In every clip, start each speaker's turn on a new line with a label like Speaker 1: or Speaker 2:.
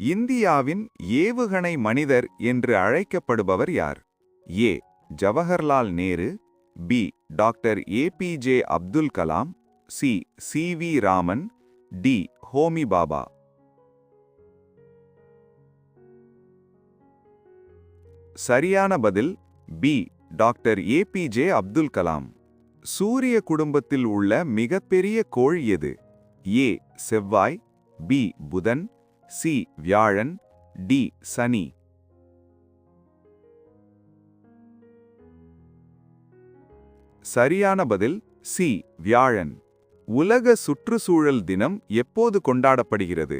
Speaker 1: இந்தியாவின் ஏவுகணை மனிதர் என்று அழைக்கப்படுபவர் யார்? A. Jawaharlal Nehru, B. Doctor APJ Abdul Kalam, C. CV. Raman, D. Homi Bhabha. சரியான பதில் B. Doctor APJ Abdul Kalam. சூரிய குடும்பத்தில் உள்ள மிகப்பெரிய கோள் எது? ஏ. செவ்வாய், பி. புதன், சி. வியாழன், டி. சனி. சரியான பதில் சி. வியாழன். உலக சுற்றுச்சூழல் தினம் எப்போது கொண்டாடப்படுகிறது?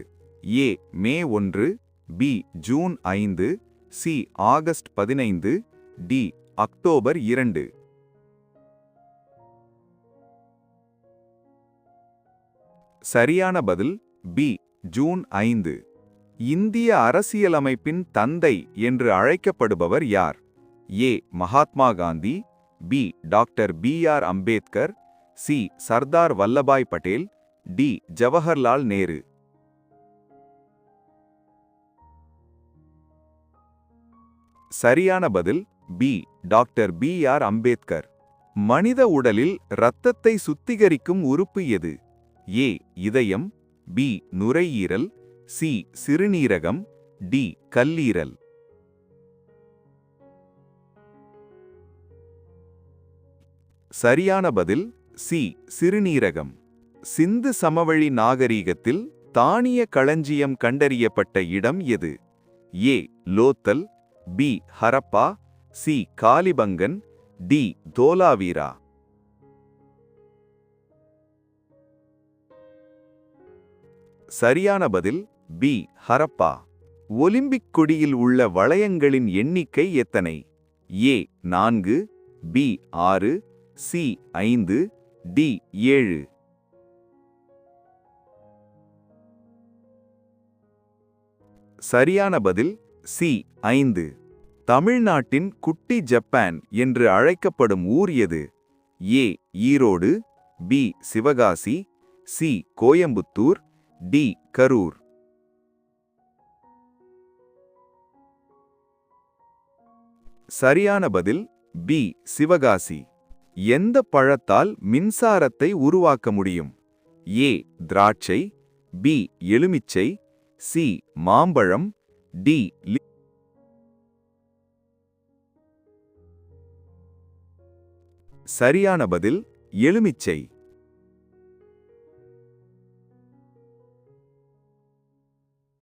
Speaker 1: A. May 1, B. June 5, C. August 15, D. October 2. சரியான பதில் பி. ஜூன் 5. இந்திய அரசியலமைப்பின் தந்தை என்று அழைக்கப்படுபவர் யார்? A. Mahatma Gandhi, B. Doctor BR. Ambedkar, C. Sardar Vallabhbhai Patel, D. Jawaharlal Nehru. சரியான பதில் பி. Doctor BR. அம்பேத்கர். மனித உடலில் இரத்தத்தை சுத்திகரிக்கும் உறுப்பு எது? ஏ. இதயம், பி. நுரையீரல், சி. சிறுநீரகம், டி. கல்லீரல். சரியான பதில் சி. சிறுநீரகம். சிந்து சமவெளி நாகரீகத்தில் தானிய களஞ்சியம் கண்டறியப்பட்ட இடம் எது? A. Lothal, B. Harappa, C. Kalibangan, D. Dholavira. சரியான பதில் பி. ஹரப்பா. ஒலிம்பிக் கொடியில் உள்ள வளையங்களின் எண்ணிக்கை எத்தனை? ஏ. 4, பி. 6, சி. 5, டி. 7. சரியான பதில் சி. 5. தமிழ்நாட்டின் குட்டி ஜப்பான் என்று அழைக்கப்படும் ஊர் எது? A. Erode, B. Sivakasi, C. Coimbatore, D. Karur. சரியான பதில் பி. சிவகாசி. எந்த பழத்தால் மின்சாரத்தை உருவாக்க முடியும்? ஏ. திராட்சை, பி. எலுமிச்சை, சி. மாம்பழம், டி. சரியான பதில் எலுமிச்சை.